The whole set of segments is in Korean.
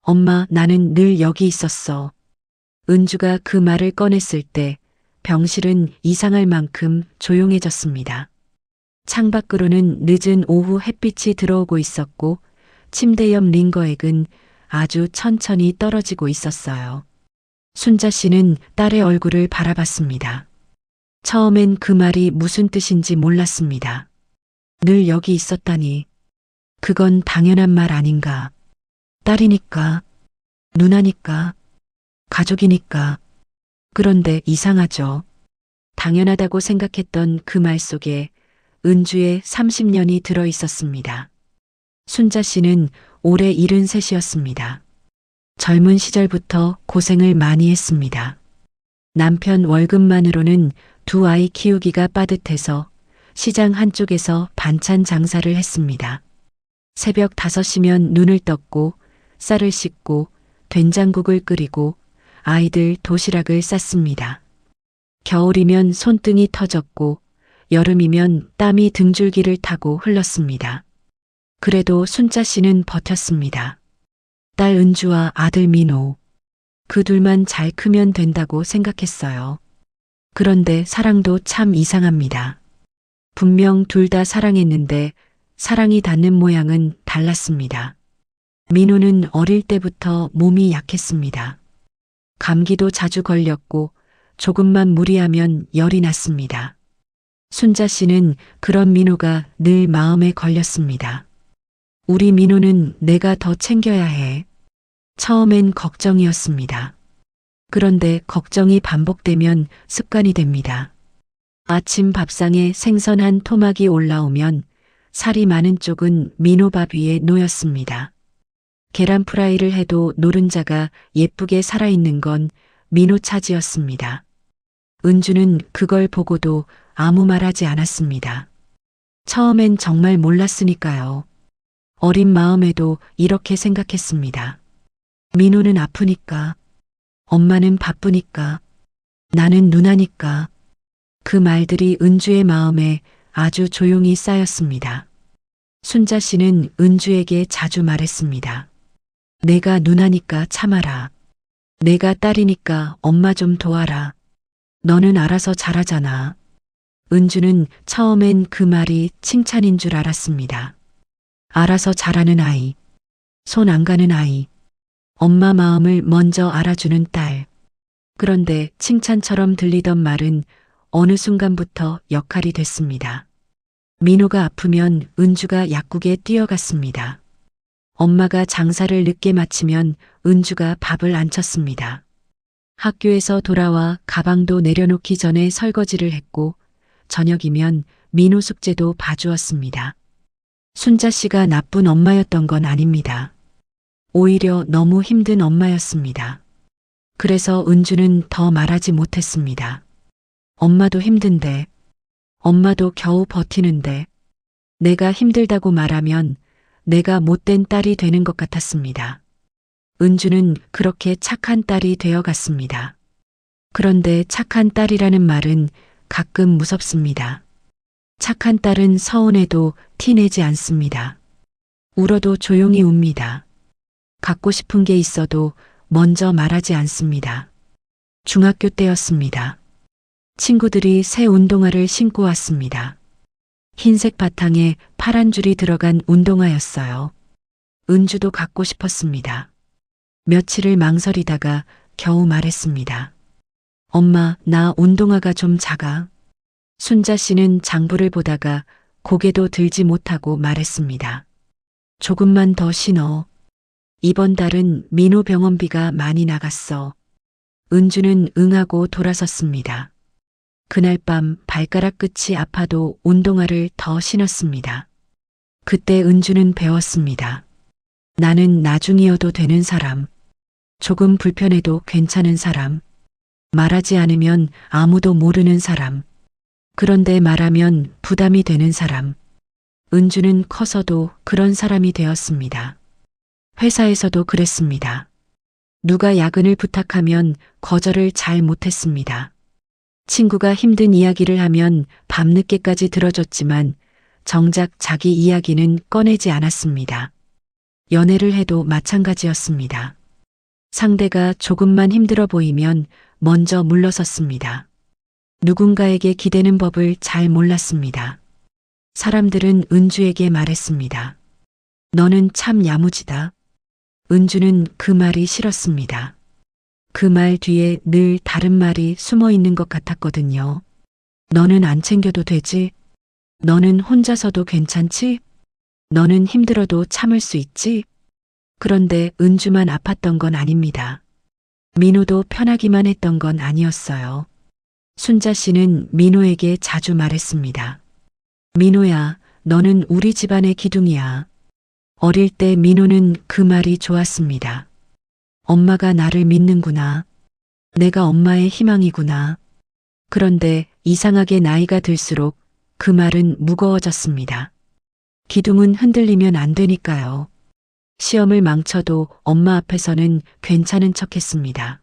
엄마, 나는 늘 여기 있었어. 은주가 그 말을 꺼냈을 때 병실은 이상할 만큼 조용해졌습니다. 창밖으로는 늦은 오후 햇빛이 들어오고 있었고 침대 옆 링거액은 아주 천천히 떨어지고 있었어요. 순자 씨는 딸의 얼굴을 바라봤습니다. 처음엔 그 말이 무슨 뜻인지 몰랐습니다. 늘 여기 있었다니. 그건 당연한 말 아닌가. 딸이니까, 누나니까, 가족이니까. 그런데 이상하죠. 당연하다고 생각했던 그 말 속에 은주의 30년이 들어 있었습니다. 순자 씨는 올해 73이었습니다. 젊은 시절부터 고생을 많이 했습니다. 남편 월급만으로는 두 아이 키우기가 빠듯해서 시장 한쪽에서 반찬 장사를 했습니다. 새벽 5시면 눈을 떴고 쌀을 씻고 된장국을 끓이고 아이들 도시락을 쌌습니다. 겨울이면 손등이 터졌고 여름이면 땀이 등줄기를 타고 흘렀습니다. 그래도 순자 씨는 버텼습니다. 딸 은주와 아들 민호. 그 둘만 잘 크면 된다고 생각했어요. 그런데 사랑도 참 이상합니다. 분명 둘 다 사랑했는데 사랑이 닿는 모양은 달랐습니다. 민호는 어릴 때부터 몸이 약했습니다. 감기도 자주 걸렸고 조금만 무리하면 열이 났습니다. 순자 씨는 그런 민호가 늘 마음에 걸렸습니다. 우리 민호는 내가 더 챙겨야 해. 처음엔 걱정이었습니다. 그런데 걱정이 반복되면 습관이 됩니다. 아침 밥상에 생선 한 토막이 올라오면 살이 많은 쪽은 민호 밥 위에 놓였습니다. 계란 프라이를 해도 노른자가 예쁘게 살아있는 건 민호 차지였습니다. 은주는 그걸 보고도 아무 말하지 않았습니다. 처음엔 정말 몰랐으니까요. 어린 마음에도 이렇게 생각했습니다. 민호는 아프니까, 엄마는 바쁘니까, 나는 누나니까. 그 말들이 은주의 마음에 아주 조용히 쌓였습니다. 순자 씨는 은주에게 자주 말했습니다. 내가 누나니까 참아라. 내가 딸이니까 엄마 좀 도와라. 너는 알아서 잘하잖아. 은주는 처음엔 그 말이 칭찬인 줄 알았습니다. 알아서 잘하는 아이, 손 안 가는 아이, 엄마 마음을 먼저 알아주는 딸. 그런데 칭찬처럼 들리던 말은 어느 순간부터 역할이 됐습니다. 민호가 아프면 은주가 약국에 뛰어갔습니다. 엄마가 장사를 늦게 마치면 은주가 밥을 안 쳤습니다. 학교에서 돌아와 가방도 내려놓기 전에 설거지를 했고 저녁이면 민호 숙제도 봐주었습니다. 순자 씨가 나쁜 엄마였던 건 아닙니다. 오히려 너무 힘든 엄마였습니다. 그래서 은주는 더 말하지 못했습니다. 엄마도 힘든데, 엄마도 겨우 버티는데, 내가 힘들다고 말하면 내가 못된 딸이 되는 것 같았습니다. 은주는 그렇게 착한 딸이 되어갔습니다. 그런데 착한 딸이라는 말은 가끔 무섭습니다. 착한 딸은 서운해도 티내지 않습니다. 울어도 조용히 웁니다. 갖고 싶은 게 있어도 먼저 말하지 않습니다. 중학교 때였습니다. 친구들이 새 운동화를 신고 왔습니다. 흰색 바탕에 파란 줄이 들어간 운동화였어요. 은주도 갖고 싶었습니다. 며칠을 망설이다가 겨우 말했습니다. 엄마, 나 운동화가 좀 작아. 순자 씨는 장부를 보다가 고개도 들지 못하고 말했습니다. 조금만 더 신어. 이번 달은 민호 병원비가 많이 나갔어. 은주는 응하고 돌아섰습니다. 그날 밤 발가락 끝이 아파도 운동화를 더 신었습니다. 그때 은주는 배웠습니다. 나는 나중이어도 되는 사람. 조금 불편해도 괜찮은 사람. 말하지 않으면 아무도 모르는 사람. 그런데 말하면 부담이 되는 사람. 은주는 커서도 그런 사람이 되었습니다. 회사에서도 그랬습니다. 누가 야근을 부탁하면 거절을 잘 못했습니다. 친구가 힘든 이야기를 하면 밤늦게까지 들어줬지만 정작 자기 이야기는 꺼내지 않았습니다. 연애를 해도 마찬가지였습니다. 상대가 조금만 힘들어 보이면 먼저 물러섰습니다. 누군가에게 기대는 법을 잘 몰랐습니다. 사람들은 은주에게 말했습니다. 너는 참 야무지다. 은주는 그 말이 싫었습니다. 그 말 뒤에 늘 다른 말이 숨어 있는 것 같았거든요. 너는 안 챙겨도 되지? 너는 혼자서도 괜찮지? 너는 힘들어도 참을 수 있지? 그런데 은주만 아팠던 건 아닙니다. 민호도 편하기만 했던 건 아니었어요. 순자 씨는 민호에게 자주 말했습니다. 민호야, 너는 우리 집안의 기둥이야. 어릴 때 민호는 그 말이 좋았습니다. 엄마가 나를 믿는구나. 내가 엄마의 희망이구나. 그런데 이상하게 나이가 들수록 그 말은 무거워졌습니다. 기둥은 흔들리면 안 되니까요. 시험을 망쳐도 엄마 앞에서는 괜찮은 척했습니다.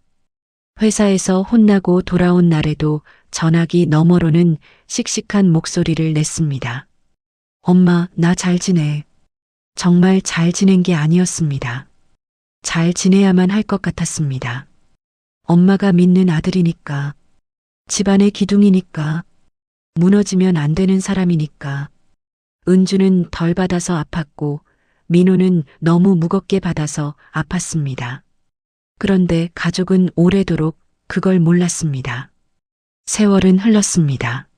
회사에서 혼나고 돌아온 날에도 전화기 너머로는 씩씩한 목소리를 냈습니다. 엄마, 나 잘 지내. 정말 잘 지낸 게 아니었습니다. 잘 지내야만 할 것 같았습니다. 엄마가 믿는 아들이니까, 집안의 기둥이니까, 무너지면 안 되는 사람이니까. 은주는 덜 받아서 아팠고 민호는 너무 무겁게 받아서 아팠습니다. 그런데 가족은 오래도록 그걸 몰랐습니다. 세월은 흘렀습니다.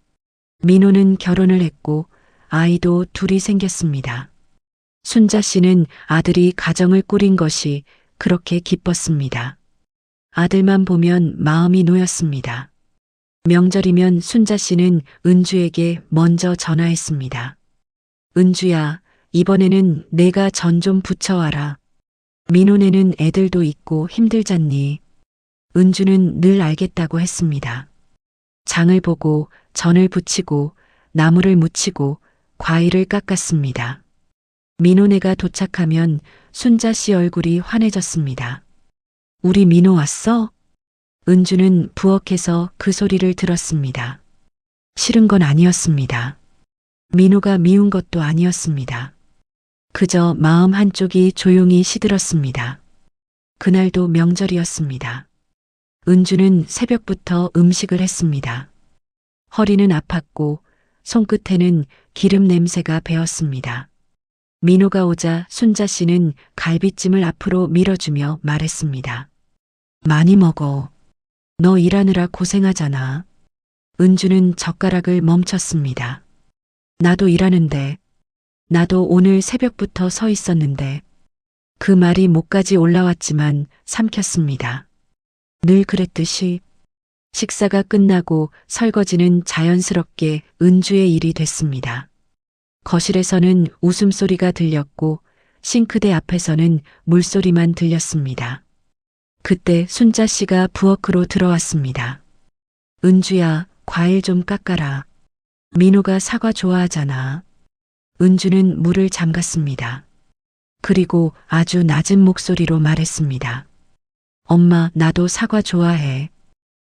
민호는 결혼을 했고 아이도 둘이 생겼습니다. 순자 씨는 아들이 가정을 꾸린 것이 그렇게 기뻤습니다. 아들만 보면 마음이 놓였습니다. 명절이면 순자 씨는 은주에게 먼저 전화했습니다. 은주야, 이번에는 내가 전 좀 붙여와라. 민호네는 애들도 있고 힘들잖니. 은주는 늘 알겠다고 했습니다. 장을 보고 전을 부치고 나무를 묻히고 과일을 깎았습니다. 민호네가 도착하면 순자 씨 얼굴이 환해졌습니다. 우리 민호 왔어? 은주는 부엌에서 그 소리를 들었습니다. 싫은 건 아니었습니다. 민호가 미운 것도 아니었습니다. 그저 마음 한쪽이 조용히 시들었습니다. 그날도 명절이었습니다. 은주는 새벽부터 음식을 했습니다. 허리는 아팠고 손끝에는 기름 냄새가 배었습니다. 민호가 오자 순자 씨는 갈비찜을 앞으로 밀어주며 말했습니다. 많이 먹어. 너 일하느라 고생하잖아. 은주는 젓가락을 멈췄습니다. 나도 일하는데, 나도 오늘 새벽부터 서 있었는데, 그 말이 목까지 올라왔지만 삼켰습니다. 늘 그랬듯이 식사가 끝나고 설거지는 자연스럽게 은주의 일이 됐습니다. 거실에서는 웃음소리가 들렸고 싱크대 앞에서는 물소리만 들렸습니다. 그때 순자 씨가 부엌으로 들어왔습니다. 은주야, 과일 좀 깎아라. 민호가 사과 좋아하잖아. 은주는 물을 잠갔습니다. 그리고 아주 낮은 목소리로 말했습니다. 엄마, 나도 사과 좋아해.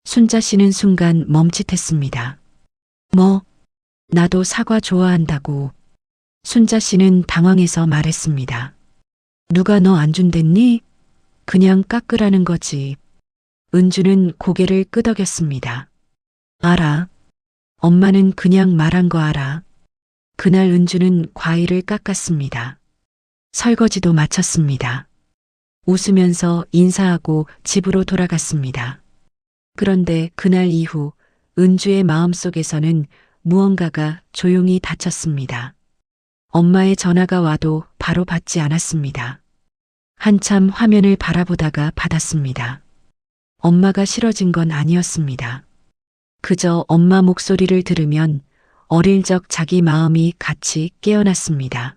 순자 씨는 순간 멈칫했습니다. 뭐? 나도 사과 좋아한다고. 순자 씨는 당황해서 말했습니다. 누가 너 안 준댔니? 그냥 깎으라는 거지. 은주는 고개를 끄덕였습니다. 알아. 엄마는 그냥 말한 거 알아. 그날 은주는 과일을 깎았습니다. 설거지도 마쳤습니다. 웃으면서 인사하고 집으로 돌아갔습니다. 그런데 그날 이후 은주의 마음속에서는 무언가가 조용히 닫혔습니다. 엄마의 전화가 와도 바로 받지 않았습니다. 한참 화면을 바라보다가 받았습니다. 엄마가 싫어진 건 아니었습니다. 그저 엄마 목소리를 들으면 어릴 적 자기 마음이 같이 깨어났습니다.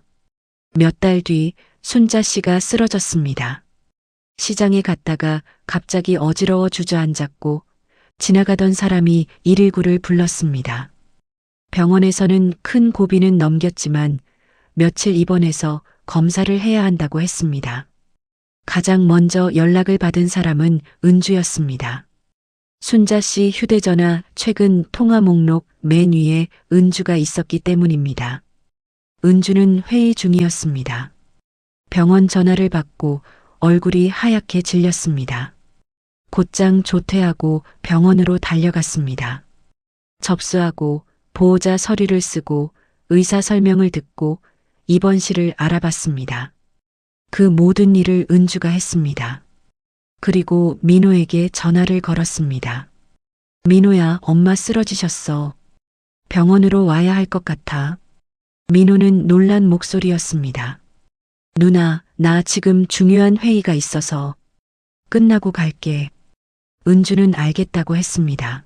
몇 달 뒤 순자 씨가 쓰러졌습니다. 시장에 갔다가 갑자기 어지러워 주저앉았고 지나가던 사람이 119를 불렀습니다. 병원에서는 큰 고비는 넘겼지만 며칠 입원해서 검사를 해야 한다고 했습니다. 가장 먼저 연락을 받은 사람은 은주였습니다. 순자 씨 휴대전화 최근 통화 목록 맨 위에 은주가 있었기 때문입니다. 은주는 회의 중이었습니다. 병원 전화를 받고 얼굴이 하얗게 질렸습니다. 곧장 조퇴하고 병원으로 달려갔습니다. 접수하고 보호자 서류를 쓰고 의사 설명을 듣고 입원실을 알아봤습니다. 그 모든 일을 은주가 했습니다. 그리고 민호에게 전화를 걸었습니다. 민호야, 엄마 쓰러지셨어. 병원으로 와야 할 것 같아. 민호는 놀란 목소리였습니다. 누나, 나 지금 중요한 회의가 있어서 끝나고 갈게. 은주는 알겠다고 했습니다.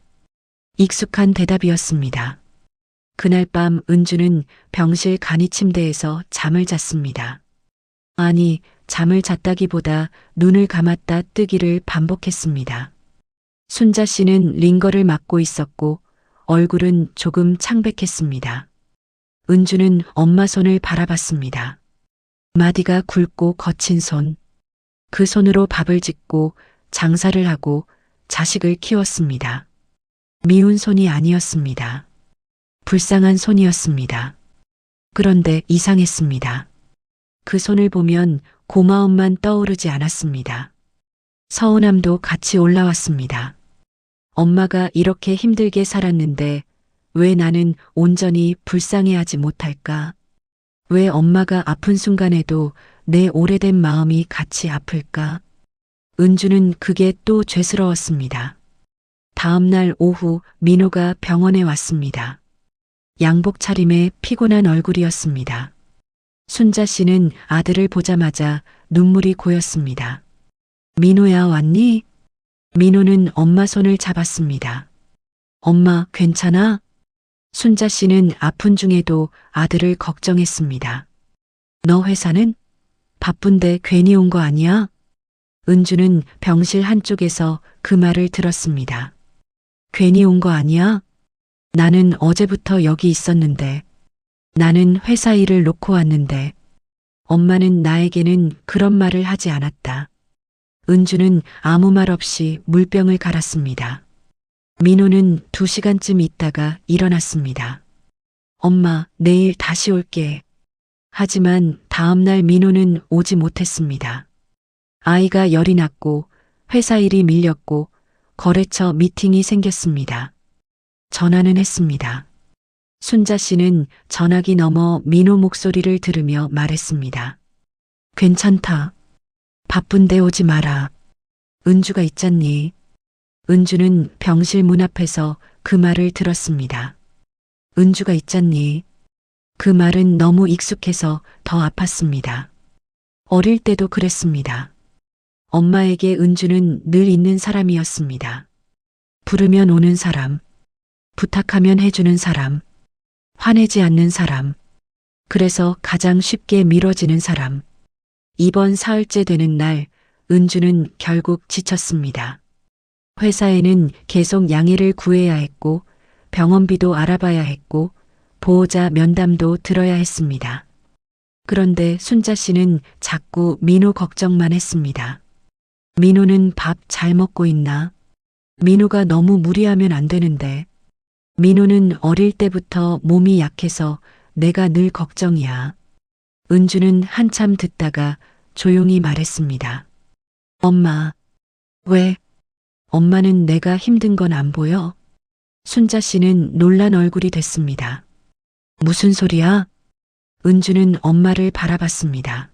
익숙한 대답이었습니다. 그날 밤 은주는 병실 간이 침대에서 잠을 잤습니다. 아니, 잠을 잤다기보다 눈을 감았다 뜨기를 반복했습니다. 순자 씨는 링거를 맡고 있었고 얼굴은 조금 창백했습니다. 은주는 엄마 손을 바라봤습니다. 마디가 굵고 거친 손. 그 손으로 밥을 짓고 장사를 하고 자식을 키웠습니다. 미운 손이 아니었습니다. 불쌍한 손이었습니다. 그런데 이상했습니다. 그 손을 보면 고마움만 떠오르지 않았습니다. 서운함도 같이 올라왔습니다. 엄마가 이렇게 힘들게 살았는데 왜 나는 온전히 불쌍해하지 못할까? 왜 엄마가 아픈 순간에도 내 오래된 마음이 같이 아플까? 은주는 그게 또 죄스러웠습니다. 다음 날 오후 민호가 병원에 왔습니다. 양복 차림에 피곤한 얼굴이었습니다. 순자 씨는 아들을 보자마자 눈물이 고였습니다. 민호야, 왔니? 민호는 엄마 손을 잡았습니다. 엄마, 괜찮아? 순자 씨는 아픈 중에도 아들을 걱정했습니다. 너 회사는? 바쁜데 괜히 온 거 아니야? 은주는 병실 한쪽에서 그 말을 들었습니다. 괜히 온 거 아니야? 나는 어제부터 여기 있었는데. 나는 회사 일을 놓고 왔는데. 엄마는 나에게는 그런 말을 하지 않았다. 은주는 아무 말 없이 물병을 갈았습니다. 민호는 2시간쯤 있다가 일어났습니다. 엄마, 내일 다시 올게. 하지만 다음 날 민호는 오지 못했습니다. 아이가 열이 났고 회사 일이 밀렸고 거래처 미팅이 생겼습니다. 전화는 했습니다. 순자 씨는 전화기 너머 민호 목소리를 들으며 말했습니다. 괜찮다. 바쁜데 오지 마라. 은주가 있잖니. 은주는 병실 문 앞에서 그 말을 들었습니다. 은주가 있잖니. 그 말은 너무 익숙해서 더 아팠습니다. 어릴 때도 그랬습니다. 엄마에게 은주는 늘 있는 사람이었습니다. 부르면 오는 사람, 부탁하면 해주는 사람, 화내지 않는 사람, 그래서 가장 쉽게 미뤄지는 사람. 이번 사흘째 되는 날, 은주는 결국 지쳤습니다. 회사에는 계속 양해를 구해야 했고, 병원비도 알아봐야 했고, 보호자 면담도 들어야 했습니다. 그런데 순자 씨는 자꾸 민호 걱정만 했습니다. 민호는 밥 잘 먹고 있나? 민호가 너무 무리하면 안 되는데. 민호는 어릴 때부터 몸이 약해서 내가 늘 걱정이야. 은주는 한참 듣다가 조용히 말했습니다. 엄마, 왜? 엄마는 내가 힘든 건 안 보여? 순자 씨는 놀란 얼굴이 됐습니다. 무슨 소리야? 은주는 엄마를 바라봤습니다.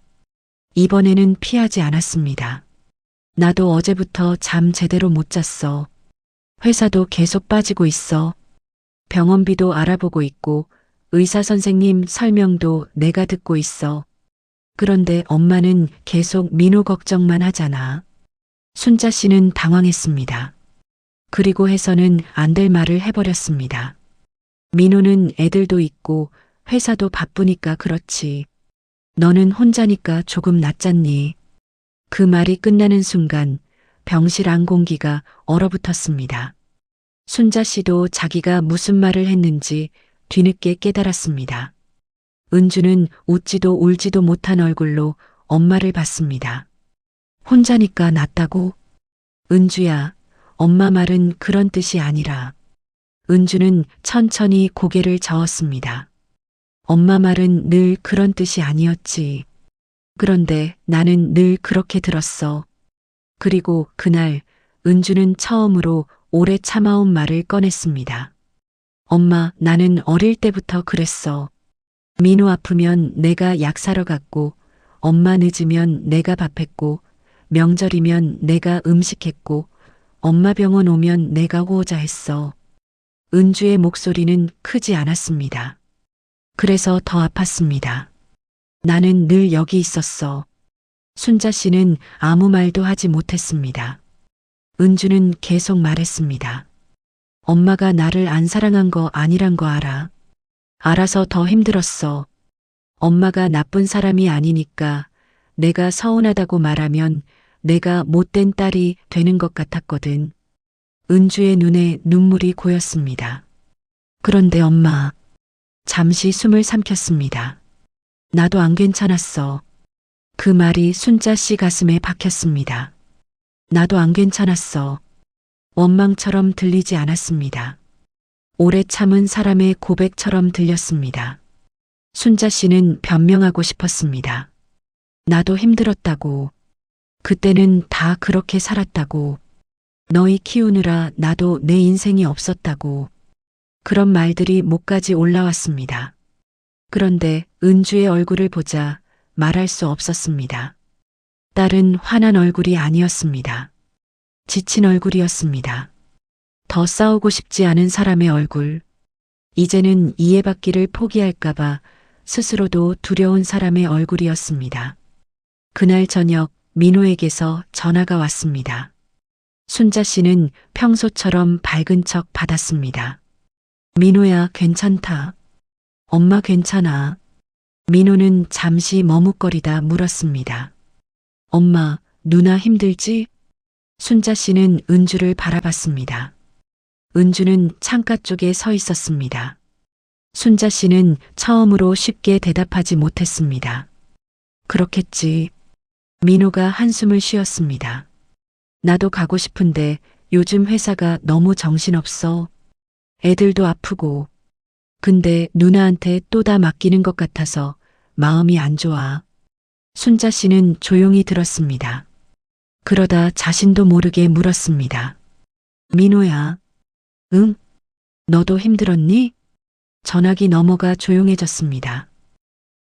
이번에는 피하지 않았습니다. 나도 어제부터 잠 제대로 못 잤어. 회사도 계속 빠지고 있어. 병원비도 알아보고 있고 의사 선생님 설명도 내가 듣고 있어. 그런데 엄마는 계속 민호 걱정만 하잖아. 순자 씨는 당황했습니다. 그리고 해서는 안 될 말을 해버렸습니다. 민호는 애들도 있고 회사도 바쁘니까 그렇지. 너는 혼자니까 조금 낫잖니. 그 말이 끝나는 순간 병실 안 공기가 얼어붙었습니다. 순자 씨도 자기가 무슨 말을 했는지 뒤늦게 깨달았습니다. 은주는 웃지도 울지도 못한 얼굴로 엄마를 봤습니다. 혼자니까 낫다고? 은주야, 엄마 말은 그런 뜻이 아니라. 은주는 천천히 고개를 저었습니다. 엄마 말은 늘 그런 뜻이 아니었지. 그런데 나는 늘 그렇게 들었어. 그리고 그날 은주는 처음으로 오래 참아온 말을 꺼냈습니다. 엄마, 나는 어릴 때부터 그랬어. 민호 아프면 내가 약 사러 갔고, 엄마 늦으면 내가 밥했고, 명절이면 내가 음식했고, 엄마 병원 오면 내가 호호자했어. 은주의 목소리는 크지 않았습니다. 그래서 더 아팠습니다. 나는 늘 여기 있었어. 순자 씨는 아무 말도 하지 못했습니다. 은주는 계속 말했습니다. 엄마가 나를 안 사랑한 거 아니란 거 알아. 알아서 더 힘들었어. 엄마가 나쁜 사람이 아니니까 내가 서운하다고 말하면 내가 못된 딸이 되는 것 같았거든. 은주의 눈에 눈물이 고였습니다. 그런데 엄마, 잠시 숨을 삼켰습니다. 나도 안 괜찮았어. 그 말이 순자 씨 가슴에 박혔습니다. 나도 안 괜찮았어. 원망처럼 들리지 않았습니다. 오래 참은 사람의 고백처럼 들렸습니다. 순자 씨는 변명하고 싶었습니다. 나도 힘들었다고. 그때는 다 그렇게 살았다고. 너희 키우느라 나도 내 인생이 없었다고. 그런 말들이 목까지 올라왔습니다. 그런데 은주의 얼굴을 보자 말할 수 없었습니다. 딸은 화난 얼굴이 아니었습니다. 지친 얼굴이었습니다. 더 싸우고 싶지 않은 사람의 얼굴. 이제는 이해받기를 포기할까봐 스스로도 두려운 사람의 얼굴이었습니다. 그날 저녁 민호에게서 전화가 왔습니다. 순자 씨는 평소처럼 밝은 척 받았습니다. 민호야, 괜찮다. 엄마 괜찮아. 민호는 잠시 머뭇거리다 물었습니다. 엄마, 누나 힘들지? 순자 씨는 은주를 바라봤습니다. 은주는 창가 쪽에 서 있었습니다. 순자 씨는 처음으로 쉽게 대답하지 못했습니다. 그렇겠지. 민호가 한숨을 쉬었습니다. 나도 가고 싶은데 요즘 회사가 너무 정신없어. 애들도 아프고. 근데 누나한테 또 다 맡기는 것 같아서 마음이 안 좋아. 순자 씨는 조용히 들었습니다. 그러다 자신도 모르게 물었습니다. 민호야. 응? 너도 힘들었니? 전화기 넘어가 조용해졌습니다.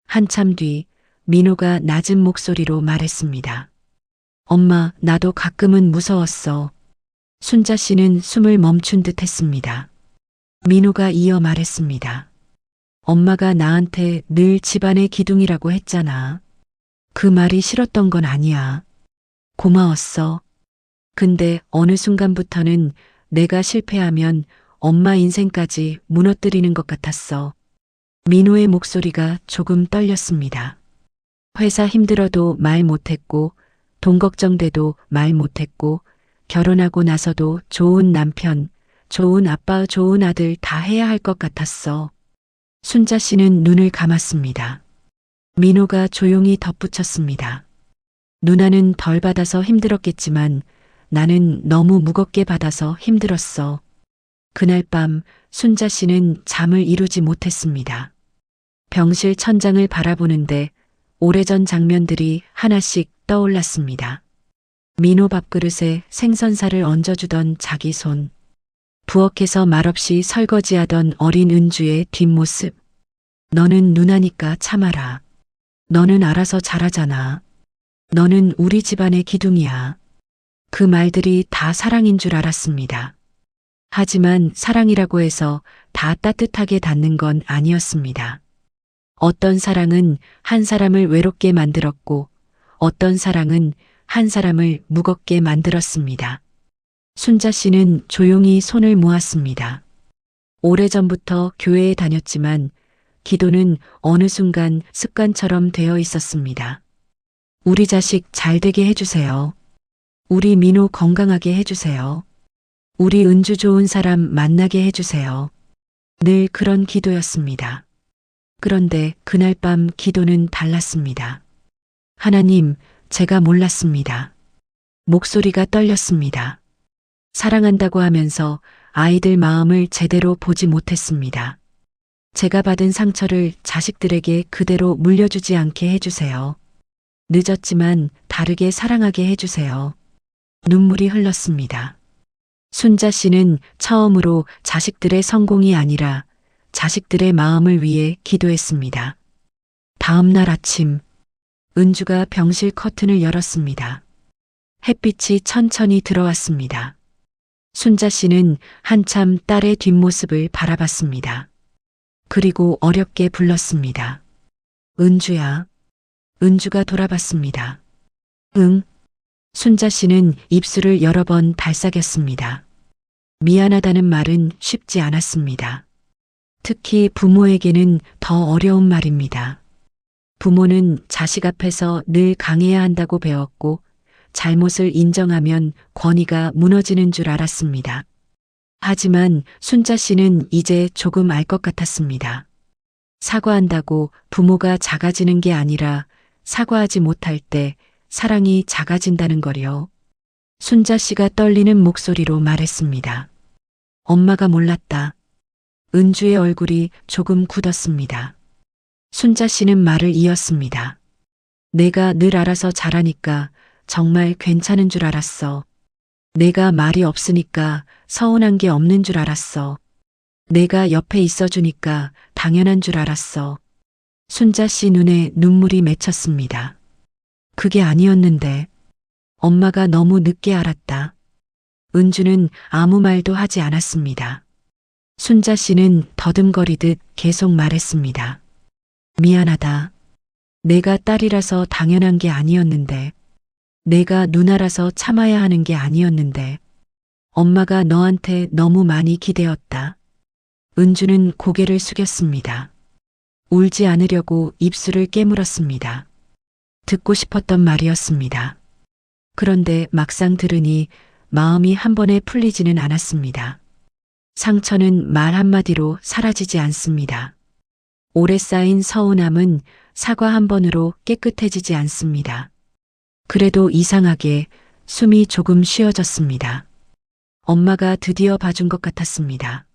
한참 뒤 민호가 낮은 목소리로 말했습니다. 엄마, 나도 가끔은 무서웠어. 순자 씨는 숨을 멈춘 듯 했습니다. 민호가 이어 말했습니다. 엄마가 나한테 늘 집안의 기둥이라고 했잖아. 그 말이 싫었던 건 아니야. 고마웠어. 근데 어느 순간부터는 내가 실패하면 엄마 인생까지 무너뜨리는 것 같았어. 민호의 목소리가 조금 떨렸습니다. 회사 힘들어도 말 못했고, 돈 걱정돼도 말 못했고, 결혼하고 나서도 좋은 남편, 좋은 아빠, 좋은 아들 다 해야 할 것 같았어. 순자 씨는 눈을 감았습니다. 민호가 조용히 덧붙였습니다. 누나는 덜 받아서 힘들었겠지만 나는 너무 무겁게 받아서 힘들었어. 그날 밤 순자 씨는 잠을 이루지 못했습니다. 병실 천장을 바라보는데 오래전 장면들이 하나씩 떠올랐습니다. 민호 밥그릇에 생선살을 얹어주던 자기 손. 부엌에서 말없이 설거지하던 어린 은주의 뒷모습. 너는 누나니까 참아라. 너는 알아서 잘하잖아. 너는 우리 집안의 기둥이야. 그 말들이 다 사랑인 줄 알았습니다. 하지만 사랑이라고 해서 다 따뜻하게 닿는 건 아니었습니다. 어떤 사랑은 한 사람을 외롭게 만들었고 어떤 사랑은 한 사람을 무겁게 만들었습니다. 순자 씨는 조용히 손을 모았습니다. 오래전부터 교회에 다녔지만 기도는 어느 순간 습관처럼 되어 있었습니다. 우리 자식 잘 되게 해주세요. 우리 민호 건강하게 해주세요. 우리 은주 좋은 사람 만나게 해주세요. 늘 그런 기도였습니다. 그런데 그날 밤 기도는 달랐습니다. 하나님, 제가 몰랐습니다. 목소리가 떨렸습니다. 사랑한다고 하면서 아이들 마음을 제대로 보지 못했습니다. 제가 받은 상처를 자식들에게 그대로 물려주지 않게 해주세요. 늦었지만 다르게 사랑하게 해주세요. 눈물이 흘렀습니다. 순자 씨는 처음으로 자식들의 성공이 아니라 자식들의 마음을 위해 기도했습니다. 다음 날 아침, 은주가 병실 커튼을 열었습니다. 햇빛이 천천히 들어왔습니다. 순자 씨는 한참 딸의 뒷모습을 바라봤습니다. 그리고 어렵게 불렀습니다. 은주야. 은주가 돌아봤습니다. 응. 순자 씨는 입술을 여러 번 달싹였습니다. 미안하다는 말은 쉽지 않았습니다. 특히 부모에게는 더 어려운 말입니다. 부모는 자식 앞에서 늘 강해야 한다고 배웠고 잘못을 인정하면 권위가 무너지는 줄 알았습니다. 하지만 순자 씨는 이제 조금 알 것 같았습니다. 사과한다고 부모가 작아지는 게 아니라 사과하지 못할 때 사랑이 작아진다는 거요. 순자 씨가 떨리는 목소리로 말했습니다. 엄마가 몰랐다. 은주의 얼굴이 조금 굳었습니다. 순자 씨는 말을 이었습니다. 내가 늘 알아서 잘하니까 정말 괜찮은 줄 알았어. 내가 말이 없으니까 서운한 게 없는 줄 알았어. 내가 옆에 있어주니까 당연한 줄 알았어. 순자 씨 눈에 눈물이 맺혔습니다. 그게 아니었는데 엄마가 너무 늦게 알았다. 은주는 아무 말도 하지 않았습니다. 순자 씨는 더듬거리듯 계속 말했습니다. 미안하다. 내가 딸이라서 당연한 게 아니었는데, 내가 누나라서 참아야 하는 게 아니었는데, 엄마가 너한테 너무 많이 기대었다. 은주는 고개를 숙였습니다. 울지 않으려고 입술을 깨물었습니다. 듣고 싶었던 말이었습니다. 그런데 막상 들으니 마음이 한 번에 풀리지는 않았습니다. 상처는 말 한마디로 사라지지 않습니다. 오래 쌓인 서운함은 사과 한 번으로 깨끗해지지 않습니다. 그래도 이상하게 숨이 조금 쉬어졌습니다. 엄마가 드디어 봐준 것 같았습니다.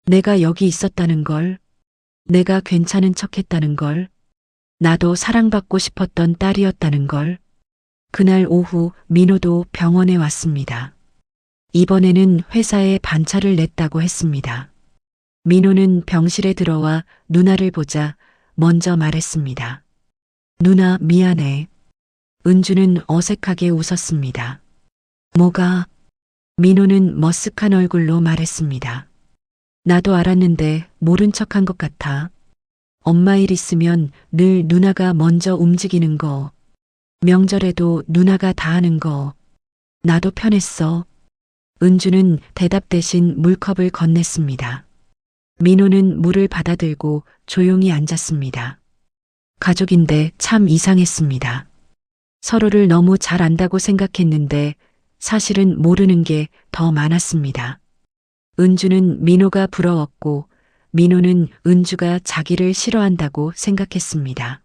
내가 여기 있었다는 걸, 내가 괜찮은 척 했다는 걸, 나도 사랑받고 싶었던 딸이었다는 걸. 그날 오후 민호도 병원에 왔습니다. 이번에는 회사에 반차를 냈다고 했습니다. 민호는 병실에 들어와 누나를 보자 먼저 말했습니다. 누나 미안해. 은주는 어색하게 웃었습니다. 뭐가? 민호는 머쓱한 얼굴로 말했습니다. 나도 알았는데 모른 척한 것 같아. 엄마 일 있으면 늘 누나가 먼저 움직이는 거. 명절에도 누나가 다 하는 거. 나도 편했어. 은주는 대답 대신 물컵을 건넸습니다. 민호는 물을 받아들고 조용히 앉았습니다. 가족인데 참 이상했습니다. 서로를 너무 잘 안다고 생각했는데 사실은 모르는 게 더 많았습니다. 은주는 민호가 부러웠고 민호는 은주가 자기를 싫어한다고 생각했습니다.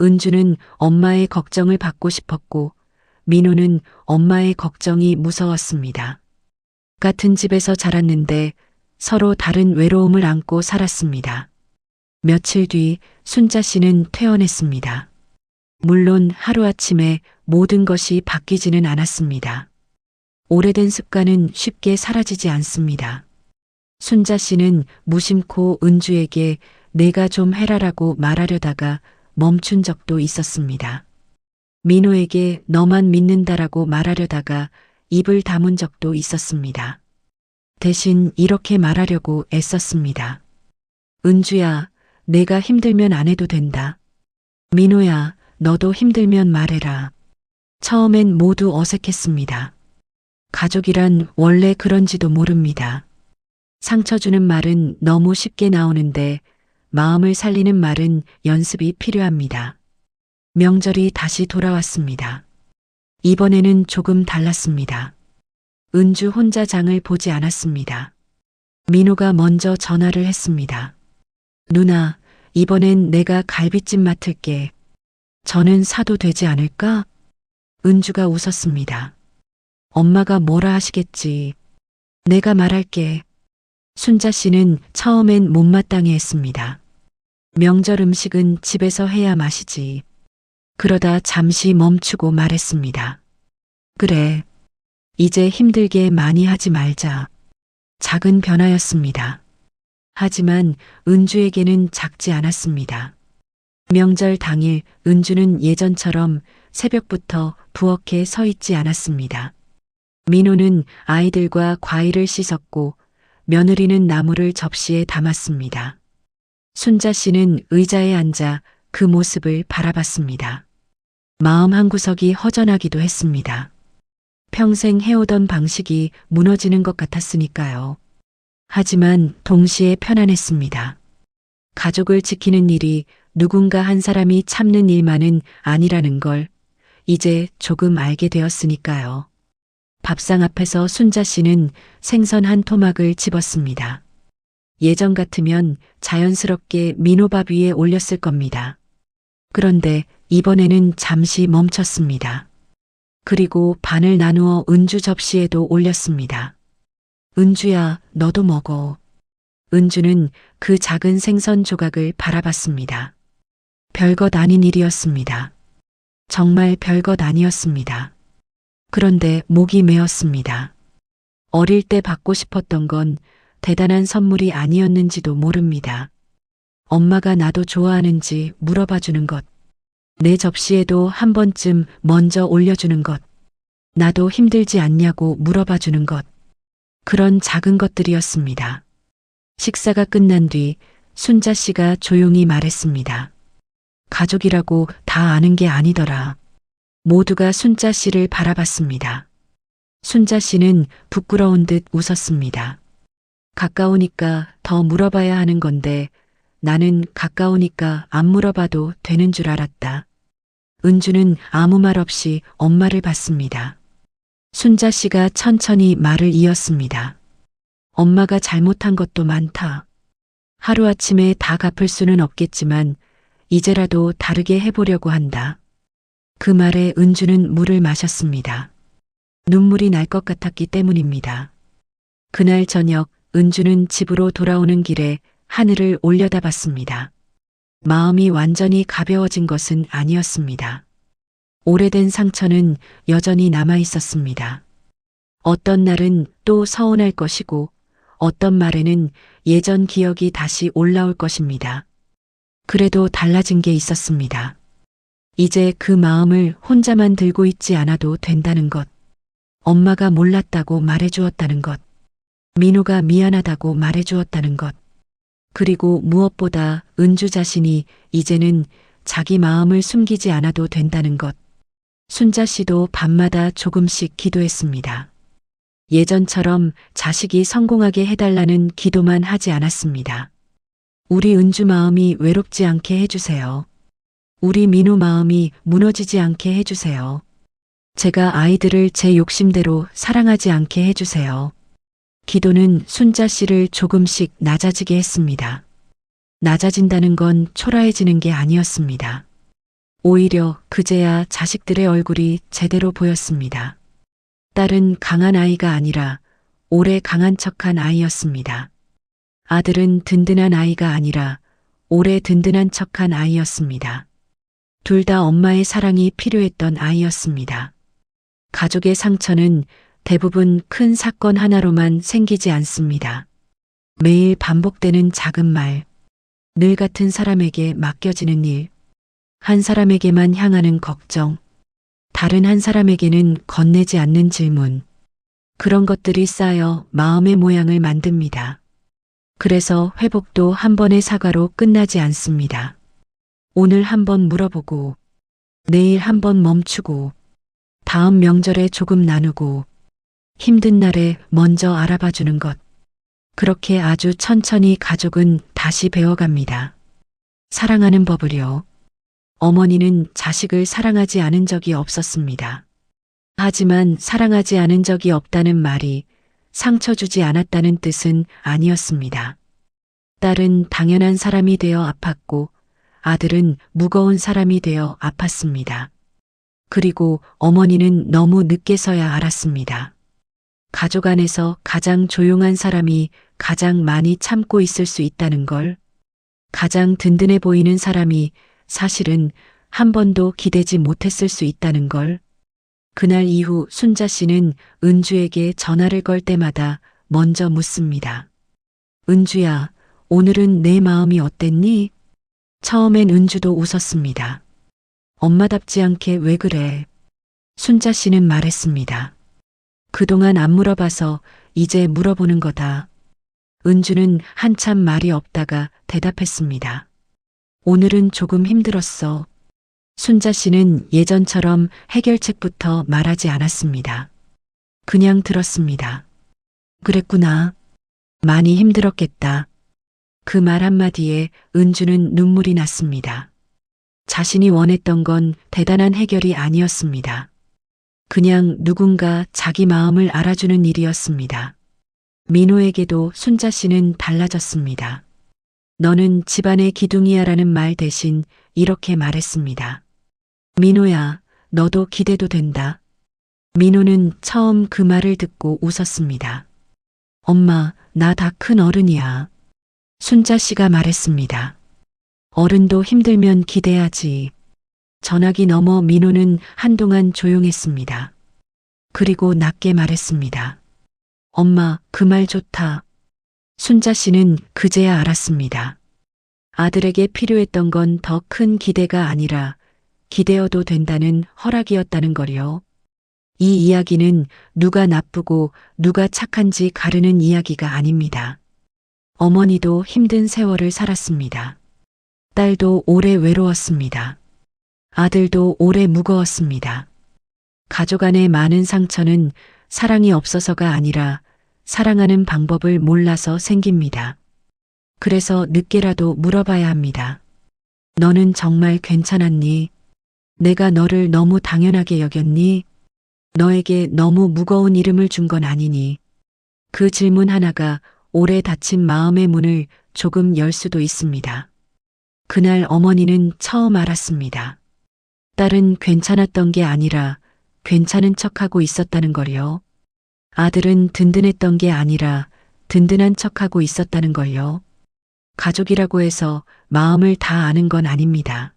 은주는 엄마의 걱정을 받고 싶었고 민호는 엄마의 걱정이 무서웠습니다. 같은 집에서 자랐는데 서로 다른 외로움을 안고 살았습니다. 며칠 뒤 순자 씨는 퇴원했습니다. 물론 하루아침에 모든 것이 바뀌지는 않았습니다. 오래된 습관은 쉽게 사라지지 않습니다. 순자 씨는 무심코 은주에게 내가 좀 해라라고 말하려다가 멈춘 적도 있었습니다. 민호에게 너만 믿는다라고 말하려다가 입을 다문 적도 있었습니다. 대신 이렇게 말하려고 애썼습니다. 은주야, 내가 힘들면 안 해도 된다. 민호야, 너도 힘들면 말해라. 처음엔 모두 어색했습니다. 가족이란 원래 그런지도 모릅니다. 상처 주는 말은 너무 쉽게 나오는데 마음을 살리는 말은 연습이 필요합니다. 명절이 다시 돌아왔습니다. 이번에는 조금 달랐습니다. 은주 혼자 장을 보지 않았습니다. 민호가 먼저 전화를 했습니다. 누나, 이번엔 내가 갈비찜 맡을게. 저는 사도 되지 않을까? 은주가 웃었습니다. 엄마가 뭐라 하시겠지. 내가 말할게. 순자 씨는 처음엔 못마땅해 했습니다. 명절 음식은 집에서 해야 맛이지. 그러다 잠시 멈추고 말했습니다. 그래. 이제 힘들게 많이 하지 말자. 작은 변화였습니다. 하지만 은주에게는 작지 않았습니다. 명절 당일 은주는 예전처럼 새벽부터 부엌에 서 있지 않았습니다. 민호는 아이들과 과일을 씻었고 며느리는 나물을 접시에 담았습니다. 순자 씨는 의자에 앉아 그 모습을 바라봤습니다. 마음 한구석이 허전하기도 했습니다. 평생 해오던 방식이 무너지는 것 같았으니까요. 하지만 동시에 편안했습니다. 가족을 지키는 일이 누군가 한 사람이 참는 일만은 아니라는 걸 이제 조금 알게 되었으니까요. 밥상 앞에서 순자 씨는 생선 한 토막을 집었습니다. 예전 같으면 자연스럽게 민호밥 위에 올렸을 겁니다. 그런데 이번에는 잠시 멈췄습니다. 그리고 반을 나누어 은주 접시에도 올렸습니다. 은주야, 너도 먹어. 은주는 그 작은 생선 조각을 바라봤습니다. 별것 아닌 일이었습니다. 정말 별것 아니었습니다. 그런데 목이 메었습니다. 어릴 때 받고 싶었던 건 대단한 선물이 아니었는지도 모릅니다. 엄마가 나도 좋아하는지 물어봐 주는 것. 내 접시에도 한 번쯤 먼저 올려주는 것. 나도 힘들지 않냐고 물어봐 주는 것. 그런 작은 것들이었습니다. 식사가 끝난 뒤 순자 씨가 조용히 말했습니다. 가족이라고 다 아는 게 아니더라. 모두가 순자 씨를 바라봤습니다. 순자 씨는 부끄러운 듯 웃었습니다. 가까우니까 더 물어봐야 하는 건데 나는 가까우니까 안 물어봐도 되는 줄 알았다. 은주는 아무 말 없이 엄마를 봤습니다. 순자 씨가 천천히 말을 이었습니다. 엄마가 잘못한 것도 많다. 하루아침에 다 갚을 수는 없겠지만 이제라도 다르게 해보려고 한다. 그 말에 은주는 물을 마셨습니다. 눈물이 날 것 같았기 때문입니다. 그날 저녁 은주는 집으로 돌아오는 길에 하늘을 올려다봤습니다. 마음이 완전히 가벼워진 것은 아니었습니다. 오래된 상처는 여전히 남아 있었습니다. 어떤 날은 또 서운할 것이고 어떤 말에는 예전 기억이 다시 올라올 것입니다. 그래도 달라진 게 있었습니다. 이제 그 마음을 혼자만 들고 있지 않아도 된다는 것. 엄마가 몰랐다고 말해주었다는 것. 민호가 미안하다고 말해주었다는 것. 그리고 무엇보다 은주 자신이 이제는 자기 마음을 숨기지 않아도 된다는 것. 순자 씨도 밤마다 조금씩 기도했습니다. 예전처럼 자식이 성공하게 해달라는 기도만 하지 않았습니다. 우리 은주 마음이 외롭지 않게 해주세요. 우리 민호 마음이 무너지지 않게 해주세요. 제가 아이들을 제 욕심대로 사랑하지 않게 해주세요. 기도는 순자 씨를 조금씩 낮아지게 했습니다. 낮아진다는 건 초라해지는 게 아니었습니다. 오히려 그제야 자식들의 얼굴이 제대로 보였습니다. 딸은 강한 아이가 아니라 오래 강한 척한 아이였습니다. 아들은 든든한 아이가 아니라 오래 든든한 척한 아이였습니다. 둘 다 엄마의 사랑이 필요했던 아이였습니다. 가족의 상처는 대부분 큰 사건 하나로만 생기지 않습니다. 매일 반복되는 작은 말, 늘 같은 사람에게 맡겨지는 일, 한 사람에게만 향하는 걱정, 다른 한 사람에게는 건네지 않는 질문, 그런 것들이 쌓여 마음의 모양을 만듭니다. 그래서 회복도 한 번의 사과로 끝나지 않습니다. 오늘 한 번 물어보고, 내일 한 번 멈추고, 다음 명절에 조금 나누고, 힘든 날에 먼저 알아봐 주는 것. 그렇게 아주 천천히 가족은 다시 배워갑니다. 사랑하는 법을요. 어머니는 자식을 사랑하지 않은 적이 없었습니다. 하지만 사랑하지 않은 적이 없다는 말이 상처 주지 않았다는 뜻은 아니었습니다. 딸은 당연한 사람이 되어 아팠고 아들은 무거운 사람이 되어 아팠습니다. 그리고 어머니는 너무 늦게서야 알았습니다. 가족 안에서 가장 조용한 사람이 가장 많이 참고 있을 수 있다는 걸, 가장 든든해 보이는 사람이 사실은 한 번도 기대지 못했을 수 있다는 걸. 그날 이후 순자 씨는 은주에게 전화를 걸 때마다 먼저 묻습니다. 은주야, 오늘은 내 마음이 어땠니? 처음엔 은주도 웃었습니다. 엄마답지 않게 왜 그래? 순자 씨는 말했습니다. 그동안 안 물어봐서 이제 물어보는 거다. 은주는 한참 말이 없다가 대답했습니다. 오늘은 조금 힘들었어. 순자 씨는 예전처럼 해결책부터 말하지 않았습니다. 그냥 들었습니다. 그랬구나. 많이 힘들었겠다. 그 말 한마디에 은주는 눈물이 났습니다. 자신이 원했던 건 대단한 해결이 아니었습니다. 그냥 누군가 자기 마음을 알아주는 일이었습니다. 민호에게도 순자 씨는 달라졌습니다. 너는 집안의 기둥이야라는 말 대신 이렇게 말했습니다. 민호야, 너도 기대도 된다. 민호는 처음 그 말을 듣고 웃었습니다. 엄마, 나 다 큰 어른이야. 순자 씨가 말했습니다. 어른도 힘들면 기대하지. 전화기 너머 민호는 한동안 조용했습니다. 그리고 낮게 말했습니다. 엄마, 그 말 좋다. 순자 씨는 그제야 알았습니다. 아들에게 필요했던 건 더 큰 기대가 아니라 기대어도 된다는 허락이었다는 거요. 이 이야기는 누가 나쁘고 누가 착한지 가르는 이야기가 아닙니다. 어머니도 힘든 세월을 살았습니다. 딸도 오래 외로웠습니다. 아들도 오래 무거웠습니다. 가족 안의 많은 상처는 사랑이 없어서가 아니라 사랑하는 방법을 몰라서 생깁니다. 그래서 늦게라도 물어봐야 합니다. 너는 정말 괜찮았니? 내가 너를 너무 당연하게 여겼니? 너에게 너무 무거운 이름을 준 건 아니니? 그 질문 하나가 오래 닫힌 마음의 문을 조금 열 수도 있습니다. 그날 어머니는 처음 알았습니다. 딸은 괜찮았던 게 아니라 괜찮은 척하고 있었다는 걸요. 아들은 든든했던 게 아니라 든든한 척하고 있었다는 걸요. 가족이라고 해서 마음을 다 아는 건 아닙니다.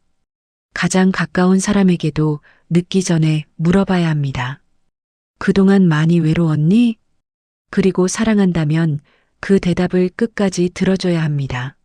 가장 가까운 사람에게도 늦기 전에 물어봐야 합니다. 그동안 많이 외로웠니? 그리고 사랑한다면 그 대답을 끝까지 들어줘야 합니다.